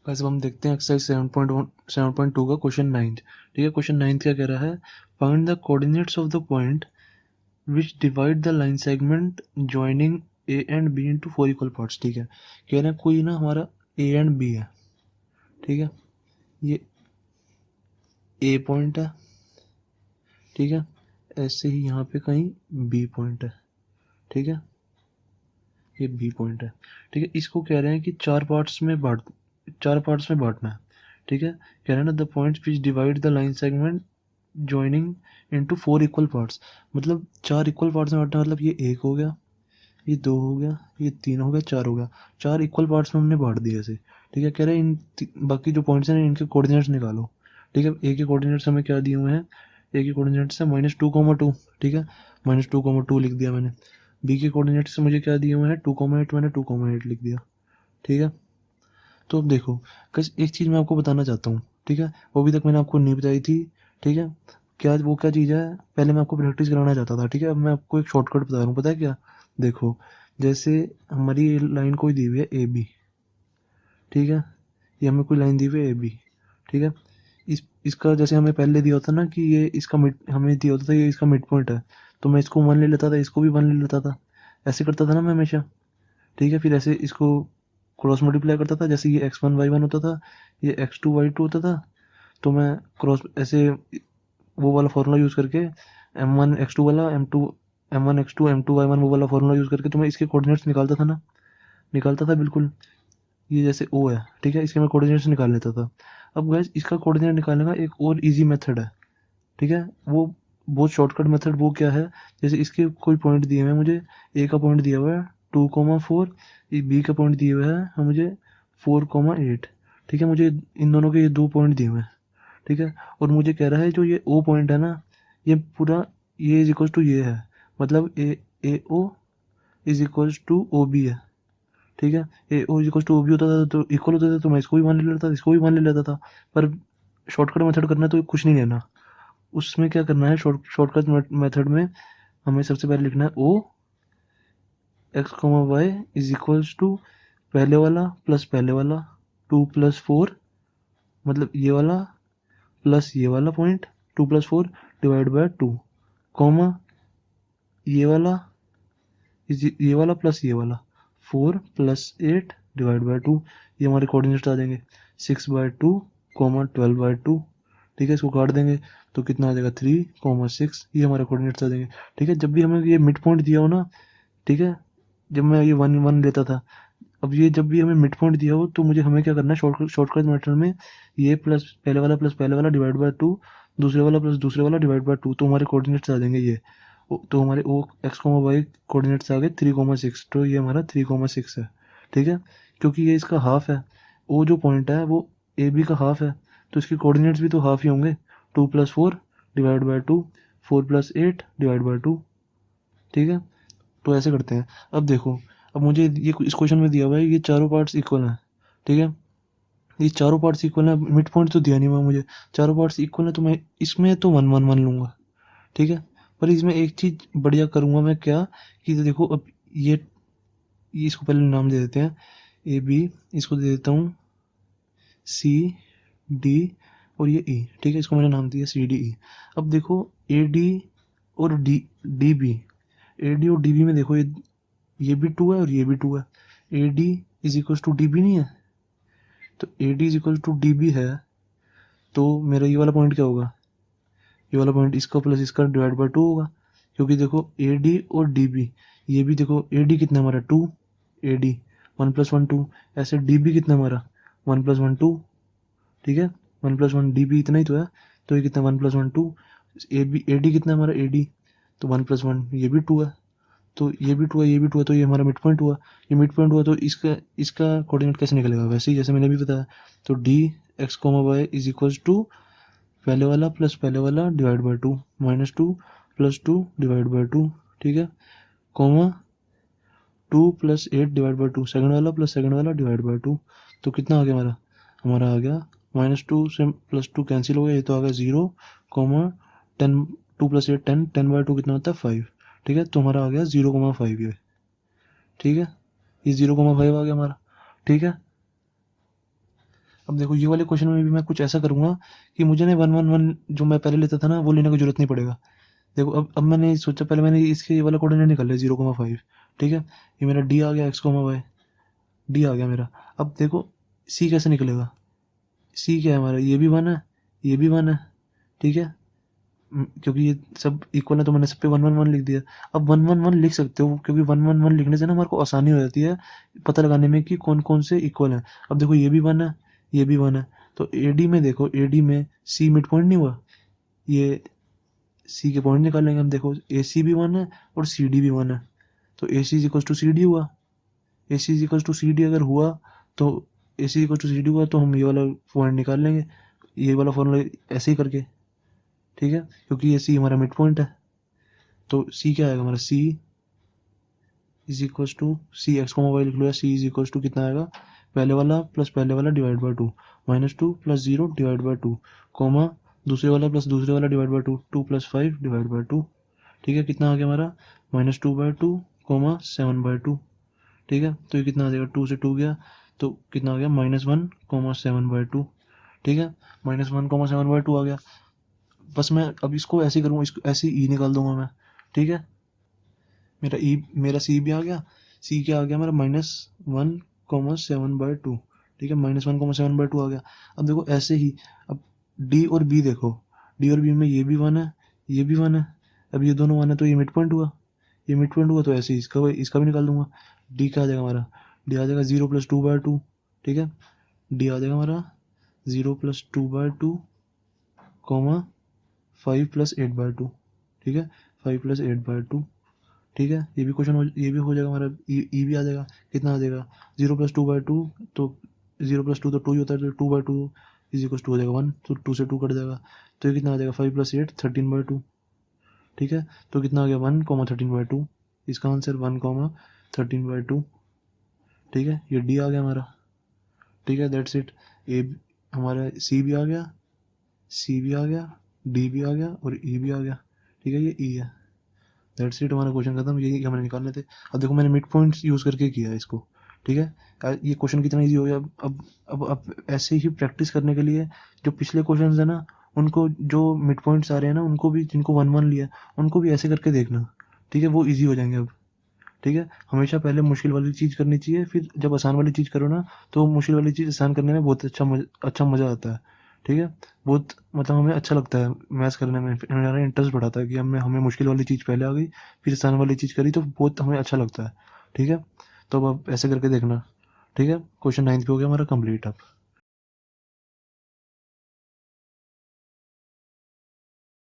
Guys अब हम देखते हैं एक्सरसाइज 7.2 का क्वेश्चन 9। ठीक है, क्वेश्चन 9 क्या कह रहा है, find the coordinates of the point which divide the line segment joining A and B into 4 equal parts. ठीक है, कह रहे हैं कोई ना हमारा ए एंड बी है। ठीक है, ये ए पॉइंट है। ठीक है, ऐसे ही यहाँ पे कहीं बी पॉइंट है। ठीक है, ये बी पॉइंट है। ठीक है, इसको कह रहे हैं कि चार पार्ट्स में बांटना है। ठीक है, कह रहे हैं ना the points which divide the line segment joining into 4 equal parts, मतलब 4 इक्वल पार्ट्स में बांटना, मतलब ये 1 हो गया, ये 2 हो गया, ये 3 हो गया, 4 हो गया। 4 इक्वल पार्ट्स में हमने बांट दिया ऐसे। ठीक है, कह रहे हैं बाकी जो पॉइंट्स हैं इनके कोऑर्डिनेट्स निकालो। ठीक है, ए के कोऑर्डिनेट्स हमें क्या दिए हुए हैं, ए के कोऑर्डिनेट्स है -2,2। ठीक है, -2,2 लिख दिया मैंने। बी के कोऑर्डिनेट्स से मुझे क्या दिए हुए हैं 2,8, मैंने 2,8 लिख दिया। ठीक है, तो अब देखो कस एक चीज़ मैं आपको बताना चाहता हूँ। ठीक है, वो अभी तक मैंने आपको नहीं बताई थी। ठीक है, क्या चीज़ है, पहले मैं आपको प्रैक्टिस कराना चाहता था। ठीक है, अब मैं आपको एक शॉर्टकट बता रहा हूँ, पता है क्या। देखो, जैसे हमारी लाइन कोई दी हुई है ए बी। ठीक है, ये हमें कोई लाइन दी हुई है ए बी। ठीक है, इसका जैसे हमें पहले दिया होता ना कि ये इसका मिड, हमें दिया होता था ये इसका मिड पॉइंट है, तो मैं इसको 1 ले लेता था, इसको भी 1 ले लेता था। ऐसे करता था ना मैं हमेशा। ठीक है, फिर ऐसे इसको क्रॉस मल्टीप्लाई करता था, जैसे ये x1 y1 होता था, ये x2 y2 होता था, तो मैं क्रॉस ऐसे वो वाला फार्मूला यूज़ करके m1 x2 वाला m1 x2 m2 y1 वो वाला फार्मूला यूज़ करके तो मैं इसके कोऑर्डिनेट्स निकालता था ना, निकालता था बिल्कुल। ये जैसे O है, ठीक है, इसके मैं कोऑर्डिनेट्स निकाल लेता था। अब गाइस इसका कोऑर्डिनेट निकालने का एक और इजी मेथड है। ठीक है, वो बहुत शॉर्टकट मेथड, वो क्या है, जैसे इसके कोई पॉइंट दिए हुए हैं मुझे, ए का पॉइंट दिया हुआ है 2,4, बी का पॉइंट दिए हुए है मुझे 4,8। ठीक है, मुझे इन दोनों के ये 2 पॉइंट दिए हुए हैं। ठीक है, और मुझे कह रहा है जो ये ओ पॉइंट है ना, ये पूरा ये इज इक्वल्स टू ये है, मतलब A O is equals to O B है। ठीक है, A O is equals to O B होता था तो इक्वल होता था, तो मैं इसको भी मान ले लेता था, इसको भी मान ले लेता था। पर शॉर्टकट मेथड करना तो कुछ नहीं लेना, उसमें क्या करना है, शॉर्टकट मेथड में हमें सबसे पहले लिखना है O X comma Y is equals to पहले वाला प्लस पहले वाला 2 + 4, मतलब ये वाला प्लस ये वाला पॉइंट 2 + 4 डिवाइड बाय 2, कॉमा ये वाला ये वाला प्लस ये वाला 4 + 8 डिवाइड बाय 2। ये हमारे कोऑर्डिनेट्स आ जाएंगे 6/2, 12/2। ठीक है, इसको काट देंगे तो कितना आ जाएगा 3, 6। ये हमारे कोऑर्डिनेट्स आ जाएंगे। ठीक है, जब भी हमें ये मिड पॉइंट दिया हो ना, ठीक है, जब मैं ये 1 लेता था, अब ये जब भी हमें मिड पॉइंट दिया हो तो मुझे हमें क्या करना है, शॉर्टकट मेथड में ये प्लस पहले वाला डिवाइड बाय 2, दूसरे वाला प्लस दूसरे वाला डिवाइड बाय 2, तो हमारे कोऑर्डिनेट्स आ जाएंगे ये। तो हमारे ओ एक्स कॉमा वाई कोऑर्डिनेट्स आ गए 3,6, तो ये हमारा 3,6 है। ठीक है, क्योंकि ये इसका हाफ है, ओ जो पॉइंट है वो ए बी का हाफ है, तो इसके कोऑर्डिनेट्स भी तो हाफ ही होंगे। 2 + 4 डिवाइड बाय 2, 4 + 8 डिवाइड बाय 2। ठीक है, तो ऐसे करते हैं। अब देखो, अब मुझे ये इस क्वेश्चन में दिया हुआ है ये चारों पार्ट्स इक्वल हैं। ठीक है, ये चारों पार्ट्स इक्वल हैं, मिड पॉइंट तो दिया नहीं हुआ मुझे, चारों पार्ट्स इक्वल हैं, तो मैं इसमें तो 1 1 1 लूँगा। ठीक है, पर इसमें एक चीज़ बढ़िया करूँगा मैं, क्या कि देखो अब ये इसको पहले नाम दे देते हैं ए बी, इसको दे देता हूँ सी डी, और ये ई। ठीक है, इसको मैंने नाम दिया सी डी ई। अब देखो ए डी और डी बी, ए डी और डी बी में देखो ये भी 2 है और ये भी 2 है। A D is equal to D B नहीं है, तो A D is equal to D B है, तो मेरा ये वाला पॉइंट क्या होगा, ये वाला पॉइंट इसका प्लस इसका डिवाइड बाय 2 होगा। क्योंकि देखो ए डी और डी बी, ये भी देखो ए डी कितना हमारा 2, ए डी 1 + 1 2, ऐसे डी बी कितना हमारा 1 + 1 2। ठीक है, 1 + 1 डी बी इतना ही तो है, तो ये कितना 1 + 1 2। ए डी कितना हमारा ए डी, तो 1 + 1 ये भी 2 है, तो ये भी 2 है, ये भी 2 है, तो ये हमारा मिड पॉइंट हुआ। ये मिड पॉइंट हुआ तो इसका इसका कोऑर्डिनेट कैसे निकलेगा, वैसे ही जैसे मैंने भी बताया, तो D x comma Y is equals to पहले वाला प्लस पहले वाला डिवाइड बाय 2, -2 + 2 डिवाइड बाय 2। ठीक है, कॉमा 2 + 8 डिवाइड बाय 2, सेकंड वाला प्लस सेकंड वाला डिवाइड बाय 2। तो कितना आ गया हमारा, हमारा आ गया -2 से +2 कैंसिल हो गया, ये तो आ गया 0, कॉमा 10, 2 + 8 10, 10/2 कितना होता है 5। ठीक है, तो हमारा आ गया 0,5 ये। ठीक है, ये 0,5 आ गया हमारा। ठीक है, अब देखो ये वाले क्वेश्चन में भी मैं कुछ ऐसा करूंगा कि मुझे ना 111 जो मैं पहले लेता था ना वो लेने की जरूरत नहीं पड़ेगा। देखो अब मैंने सोचा, पहले मैंने इसके ये वाला कोऑर्डिनेट निकाल लिया 0,5, ठीक है, ये मेरा डी आ गया, x, y डी आ गया मेरा। अब देखो सी कैसे निकलेगा, सी क्या है हमारा, ये भी 1 है, ये भी 1 है, ठीक है, क्योंकि ये सब इक्वल है तो मैंने सब पे 111 लिख दिया। अब 111 लिख सकते हो क्योंकि 111 लिखने से ना हमारे को आसानी हो जाती है पता लगाने में कि कौन कौन से इक्वल है। अब देखो ये भी 1 है, ये भी 1 है, तो एडी में देखो, एडी में सी मिड पॉइंट नहीं हुआ, ये सी के पॉइंट निकालेंगे हम। देखो ए सी भी 1 है और सी डी भी 1 है, तो A C is equal to C D हुआ, A C is equal to C D अगर हुआ तो A C equal to C D हुआ तो हम ये वाला पॉइंट निकाल लेंगे, ये वाला फॉर्मूला ऐसे ही करके, ठीक है, क्योंकि ये सी हमारा मिड पॉइंट है। तो सी क्या आएगा हमारा, C is equal to C X को मोबाइल लिख लो, या सी इज इक्वल टू कितना आएगा, पहले वाला प्लस पहले वाला divide by two, -2 plus 0 divide by two, comma दूसरे वाला प्लस दूसरे वाला divide by two, 2 plus 5 divide by two, ठीक है, कितना आ गया हमारा -2/2 कोमा 7/2, ठीक है, तो ये कितना आ जाएगा, 2 से 2 गया तो कितना आ गया -1 कोमा 7/2, ठीक है, -1 कोमा 7/2 आ गया। बस मैं अब इसको ऐसे ही करूँगा, इसको ऐसे ही निकाल दूंगा मैं, ठीक है, मेरा सी भी आ गया, सी क्या आ गया मेरा -1,7/2, ठीक है, -1,7/2 आ गया। अब देखो ऐसे ही, अब डी और बी देखो, डी और बी में ये भी 1 है, ये भी 1 है, अब ये दोनों 1 है तो ये मिड पॉइंट हुआ, ये मिड पॉइंट हुआ तो ऐसे ही इसका भी निकाल दूंगा। डी क्या आ जाएगा हमारा, डी आ जाएगा 0 + 2/2, ठीक है, डी आ जाएगा हमारा 0 + 2/2 कोमा 5 + 8/2, ठीक है, 5 + 8/2, ठीक है, ये भी हो जाएगा हमारा, ई भी आ जाएगा, कितना आ जाएगा 0 + 2/2, तो 0 + 2 तो 2 ही होता है, तो 2/2 इज इक्वल टू हो जाएगा 1, तो 2 से 2 कट जाएगा, तो ये कितना आ जाएगा 5 + 8 13/2, ठीक है, तो कितना आ गया 1, 13/2, इसका आंसर 1, 13/2, ठीक है, ये डी आ गया हमारा, ठीक है, दैट्स इट। ए हमारा सी भी आ गया, सी भी आ गया, डी भी आ गया और ई भी आ गया, ठीक है, ये ई है। दैट्स इट, हमारा क्वेश्चन खत्म, यही हमें निकालने थे। अब देखो मैंने मिड पॉइंट्स यूज़ करके किया है इसको, ठीक है, ये क्वेश्चन कितना इजी हो गया। अब ऐसे ही प्रैक्टिस करने के लिए जो पिछले क्वेश्चन है ना, उनको जो मिड पॉइंट्स आ रहे हैं ना, उनको भी, जिनको 1 1 लिया उनको भी ऐसे करके देखना, ठीक है, वो ईजी हो जाएंगे अब, ठीक है। हमेशा पहले मुश्किल वाली चीज़ करनी चाहिए, फिर जब आसान वाली चीज़ करो ना तो मुश्किल वाली चीज़ आसान करने में बहुत अच्छा मज़ा आता है, ठीक है, बहुत मतलब हमें अच्छा लगता है मैथ्स करने में, हमारा इंटरेस्ट बढ़ाता है कि हमें मुश्किल वाली चीज़ पहले आ गई, फिर आसान वाली चीज़ करी तो बहुत हमें अच्छा लगता है, ठीक है। तो अब आप ऐसे करके देखना, ठीक है। क्वेश्चन 9 पे हो गया हमारा कंप्लीट अब।